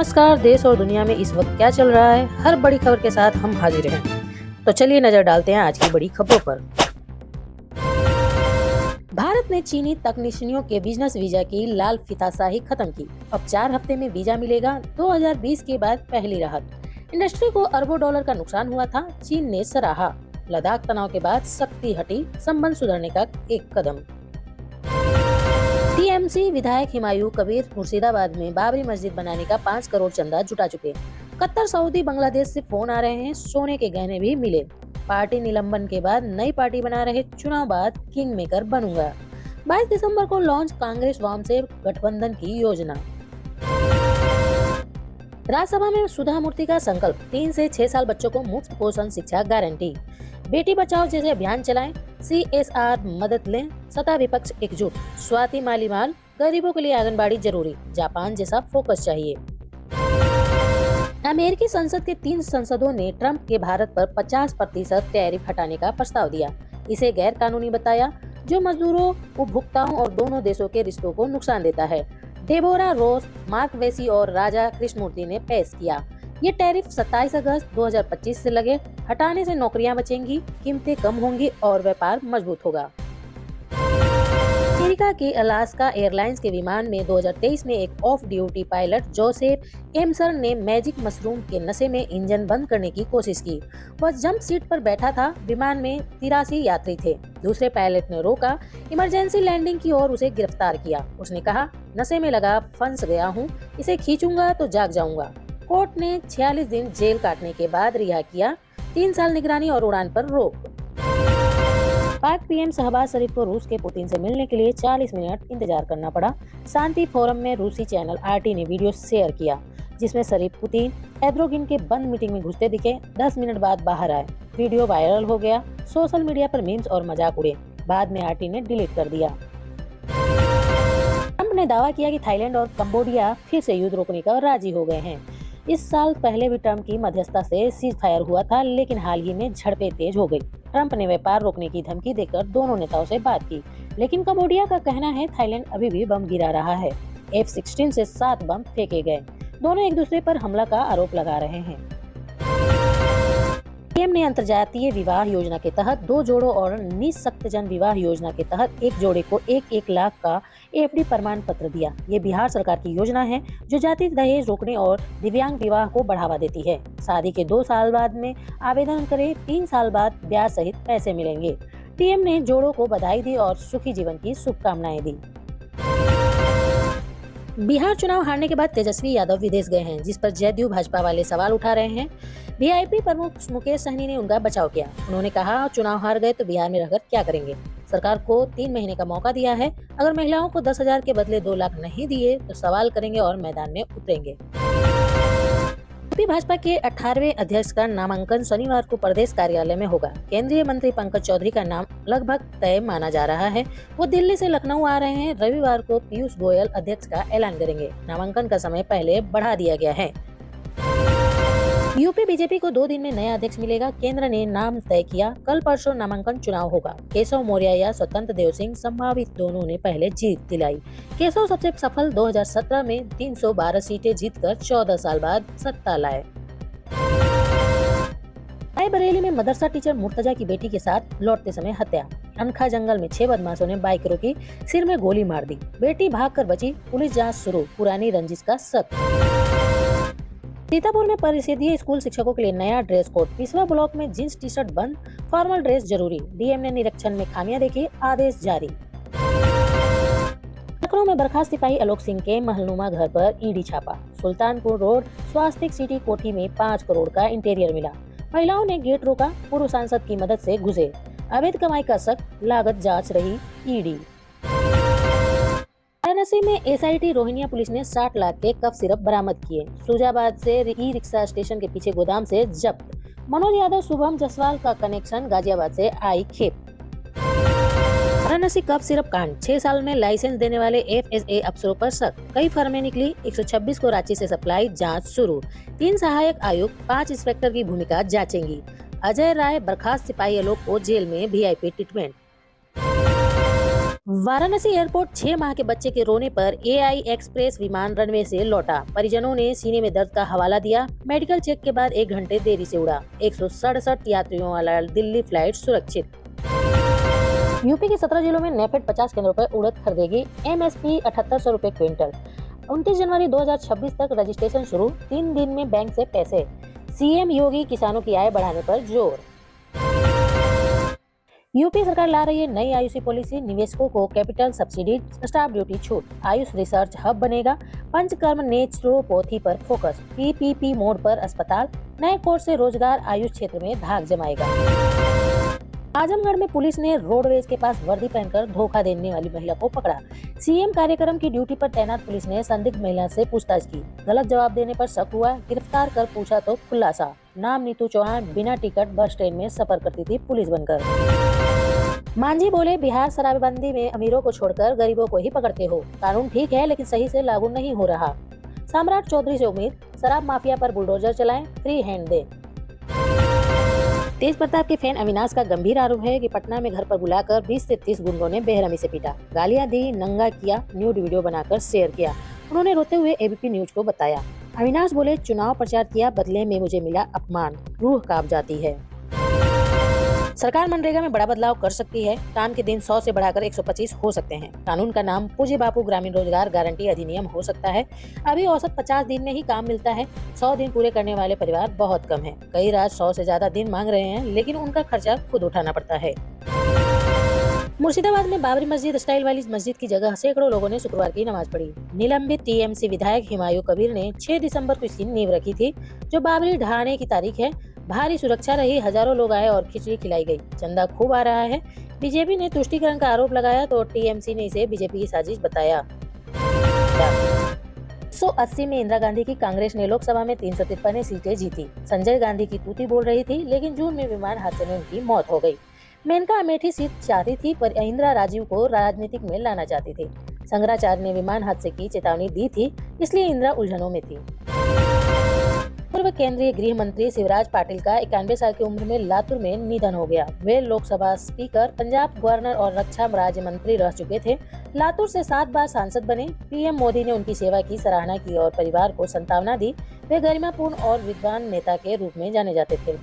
नमस्कार। देश और दुनिया में इस वक्त क्या चल रहा है, हर बड़ी खबर के साथ हम हाजिर हैं। तो चलिए नजर डालते हैं आज की बड़ी खबरों पर। भारत ने चीनी तकनीशियनों के बिजनेस वीजा की लाल फीताशाही खत्म की। अब 4 हफ्ते में वीजा मिलेगा। 2020 के बाद पहली राहत। इंडस्ट्री को अरबों डॉलर का नुकसान हुआ था, चीन ने सराहा। लद्दाख तनाव के बाद सख्ती हटी, संबंध सुधरने का एक कदम। टीएमसी विधायक हुमायूं कबीर मुर्शिदाबाद में बाबरी मस्जिद बनाने का 5 करोड़ चंदा जुटा चुके। कतर, सऊदी, बांग्लादेश से फोन आ रहे हैं, सोने के गहने भी मिले। पार्टी निलंबन के बाद नई पार्टी बना रहे, चुनाव बाद किंग मेकर बनूंगा। 22 दिसंबर को लॉन्च कांग्रेस वाम से गठबंधन की योजना। राज्यसभा में सुधा मूर्ति का संकल्प, 3 से 6 साल बच्चों को मुफ्त पोषण शिक्षा गारंटी। बेटी बचाओ जैसे अभियान चलाएं, CSR मदद लें, सत्ता विपक्ष एकजुट। स्वाति मालीवाल, गरीबों के लिए आंगनबाड़ी जरूरी, जापान जैसा फोकस चाहिए। अमेरिकी संसद के 3 सांसदों ने ट्रंप के भारत पर 50% टैरिफ हटाने का प्रस्ताव दिया। इसे गैर कानूनी बताया, जो मजदूरों, उपभोक्ताओं और दोनों देशों के रिश्तों को नुकसान देता है। डेबोरा रोस, मार्क वेसी और राजा कृष्णमूर्ति ने पेश किया। ये टैरिफ 27 अगस्त 2025 से लगे। हटाने से नौकरियां बचेंगी, कीमतें कम होंगी और व्यापार मजबूत होगा। अमेरिका के अलास्का एयरलाइंस के विमान में 2023 में एक ऑफ ड्यूटी पायलट जोसेफ एमसर ने मैजिक मशरूम के नशे में इंजन बंद करने की कोशिश की। वह जंप सीट पर बैठा था। विमान में 83 यात्री थे। दूसरे पायलट ने रोका, इमरजेंसी लैंडिंग की और उसे गिरफ्तार किया। उसने कहा, नशे में लगा फंस गया हूँ, इसे खींचूंगा तो जाग जाऊंगा। कोर्ट ने 46 दिन जेल काटने के बाद रिहा किया। 3 साल निगरानी और उड़ान पर रोक। पाक पीएम शहबाज शरीफ को रूस के पुतिन से मिलने के लिए 40 मिनट इंतजार करना पड़ा। शांति फोरम में रूसी चैनल RT ने वीडियो शेयर किया, जिसमें शरीफ पुतिन एर्दोगन के बंद मीटिंग में घुसते दिखे। 10 मिनट बाद बाहर आए। वीडियो वायरल हो गया। सोशल मीडिया पर मीम्स और मजाक उड़े। बाद में RT ने डिलीट कर दिया। ट्रंप ने दावा किया कि थाईलैंड और कंबोडिया फिर से युद्ध रोकने का राजी हो गए हैं। इस साल पहले भी ट्रंप की मध्यस्थता से सीज फायर हुआ था, लेकिन हाल ही में झड़पें तेज हो गई। ट्रंप ने व्यापार रोकने की धमकी देकर दोनों नेताओं से बात की, लेकिन कंबोडिया का कहना है थाईलैंड अभी भी बम गिरा रहा है। F-16 से 7 बम फेंके गए। दोनों एक दूसरे पर हमला का आरोप लगा रहे हैं। पीएम ने अंतर्जातीय विवाह योजना के तहत 2 जोड़ों और निःशक्तजन विवाह योजना के तहत 1 जोड़े को 1-1 लाख का AFD प्रमाण पत्र दिया। ये बिहार सरकार की योजना है, जो जाति दहेज रोकने और दिव्यांग विवाह को बढ़ावा देती है। शादी के 2 साल बाद में आवेदन करें, 3 साल बाद ब्याज सहित पैसे मिलेंगे। पीएम ने जोड़ों को बधाई दी और सुखी जीवन की शुभकामनाएं दी। बिहार चुनाव हारने के बाद तेजस्वी यादव विदेश गए हैं, जिस पर जदयू भाजपा वाले सवाल उठा रहे हैं। वीआईपी प्रमुख मुकेश सहनी ने उनका बचाव किया। उन्होंने कहा, चुनाव हार गए तो बिहार में रहकर क्या करेंगे। सरकार को 3 महीने का मौका दिया है। अगर महिलाओं को 10,000 के बदले 2 लाख नहीं दिए तो सवाल करेंगे और मैदान में उतरेंगे। यूपी भाजपा के 18वें अध्यक्ष का नामांकन शनिवार को प्रदेश कार्यालय में होगा। केंद्रीय मंत्री पंकज चौधरी का नाम लगभग तय माना जा रहा है। वो दिल्ली से लखनऊ आ रहे हैं। रविवार को पीयूष गोयल अध्यक्ष का ऐलान करेंगे। नामांकन का समय पहले बढ़ा दिया गया है। यूपी बीजेपी को 2 दिन में नया अध्यक्ष मिलेगा। केंद्र ने नाम तय किया। कल परसों नामांकन चुनाव होगा। केशव मौर्य या स्वतंत्र देव सिंह, संभावित दोनों ने पहले जीत दिलाई। केशव सबसे सफल 2017 में 312 सीटें जीतकर 14 साल बाद सत्ता लाए। रायबरेली में मदरसा टीचर मुर्तजा की बेटी के साथ लौटते समय हत्या। अनखा जंगल में 6 बदमाशों ने बाइक रोकी, सिर में गोली मार दी। बेटी भागकर बची, पुलिस जांच शुरू। पुरानी रंजिश का शक। सीतापुर में परिषदीय स्कूल शिक्षकों के लिए नया ड्रेस कोड। 20वां ब्लॉक में जींस टी-शर्ट बंद, फॉर्मल ड्रेस जरूरी। डीएम ने निरीक्षण में खामियां देखी, आदेश जारी। लखनऊ में बर्खास्त सिपाही आलोक सिंह के महलनुमा घर पर ईडी छापा। सुल्तानपुर रोड स्वास्तिक सिटी कोठी में 5 करोड़ का इंटीरियर मिला। महिलाओं ने गेट रोका, पूर्व सांसद की मदद से घुसे। अवैध कमाई का शक, लागत जांच रही ईडी। वाराणसी में SIT रोहिणिया पुलिस ने 60 लाख के कफ सिरप बरामद किए। सुजाबाद से ई-रिक्शा स्टेशन के पीछे गोदाम से जब्त। मनोज यादव, शुभम जायसवाल का कनेक्शन, गाजियाबाद से आई खेप। वाराणसी कफ सिरप कांड, 6 साल में लाइसेंस देने वाले FSA अफसरों पर शक। कई फर्में निकली। 126 को रांची से सप्लाई, जांच शुरू। 3 सहायक आयुक्त, 5 इंस्पेक्टर की भूमिका जांचेंगी। अजय राय, बर्खास्त सिपाही आलोक को जेल में VIP ट्रीटमेंट। वाराणसी एयरपोर्ट 6 माह के बच्चे के रोने पर एआई एक्सप्रेस विमान रनवे से लौटा। परिजनों ने सीने में दर्द का हवाला दिया। मेडिकल चेक के बाद 1 घंटे देरी से उड़ा। 167 यात्रियों वाला दिल्ली फ्लाइट सुरक्षित। यूपी के 17 जिलों में नेफेड 50 केंद्रों पर उड़द खरीदेगी। एमएसपी 7800 रुपए क्विंटल। 29 जनवरी 2026 तक रजिस्ट्रेशन शुरू। 3 दिन में बैंक से पैसे। सीएम योगी किसानों की आय बढ़ाने पर जोर। यूपी सरकार ला रही है नई आयुषी पॉलिसी। निवेशकों को कैपिटल सब्सिडी, स्टाफ ड्यूटी छूट। आयुष रिसर्च हब बनेगा। पंचकर्म नेचुरोपैथी पर फोकस। पीपीपी मोड पर अस्पताल। नए कोर्स से रोजगार आयुष क्षेत्र में धाक जमाएगा। आजमगढ़ में पुलिस ने रोडवेज के पास वर्दी पहनकर धोखा देने वाली महिला को पकड़ा। सीएम कार्यक्रम की ड्यूटी पर तैनात पुलिस ने संदिग्ध महिला से पूछताछ की। गलत जवाब देने पर शक हुआ। गिरफ्तार कर पूछा तो खुलासा। नाम नीतू चौहान, बिना टिकट बस ट्रेन में सफर करती थी पुलिस बनकर। मांझी बोले, बिहार शराबबंदी में अमीरों को छोड़कर गरीबों को ही पकड़ते हो। कानून ठीक है लेकिन सही से लागू नहीं हो रहा। सम्राट चौधरी से उम्मीद, शराब माफिया पर बुलडोजर चलाएं, फ्री हैंड दे। तेज प्रताप के फैन अविनाश का गंभीर आरोप है कि पटना में घर पर बुलाकर 20 से 30 गुंडों ने बेरहमी से पीटा, गालियां दी, नंगा किया, न्यूड वीडियो बनाकर शेयर किया। उन्होंने रोते हुए एबीपी न्यूज को बताया। अविनाश बोले, चुनाव प्रचार किया, बदले में मुझे मिला अपमान, रूह कांप जाती है। सरकार मनरेगा में बड़ा बदलाव कर सकती है। काम के दिन 100 से बढ़ाकर 125 हो सकते हैं। कानून का नाम पूज्य बापू ग्रामीण रोजगार गारंटी अधिनियम हो सकता है। अभी औसत 50 दिन में ही काम मिलता है। 100 दिन पूरे करने वाले परिवार बहुत कम हैं। कई राज्य 100 से ज्यादा दिन मांग रहे हैं, लेकिन उनका खर्चा खुद उठाना पड़ता है। मुर्शिदाबाद में बाबरी मस्जिद स्टाइल वाली मस्जिद की जगह सैकड़ों लोगों ने शुक्रवार की नमाज पढ़ी। निलंबित टीएमसी विधायक हुमायूं कबीर ने 6 दिसंबर को इसकी नींव रखी थी, जो बाबरी ढहाने की तारीख है। भारी सुरक्षा रही, हजारों लोग आए और खिचड़ी खिलाई गई। चंदा खूब आ रहा है। बीजेपी ने तुष्टीकरण का आरोप लगाया तो टीएमसी ने इसे बीजेपी की साजिश बताया। 1980 में इंदिरा गांधी की कांग्रेस ने लोकसभा में 353 सीटें जीती। संजय गांधी की तूती बोल रही थी, लेकिन जून में विमान हादसे में उनकी मौत हो गई। मेनका अमेठी सीट चाहती थी, पर इंदिरा राजीव को राजनीतिक में लाना चाहती थी। शंकराचार्य ने विमान हादसे की चेतावनी दी थी, इसलिए इंदिरा उलझनों में थी। पूर्व केंद्रीय गृह मंत्री शिवराज पाटिल का 91 साल की उम्र में लातूर में निधन हो गया। वे लोकसभा स्पीकर, पंजाब गवर्नर और रक्षा राज्य मंत्री रह चुके थे। लातूर से 7 बार सांसद बने। पीएम मोदी ने उनकी सेवा की सराहना की और परिवार को सांत्वना दी। वे गरिमापूर्ण और विद्वान नेता के रूप में जाने जाते थे।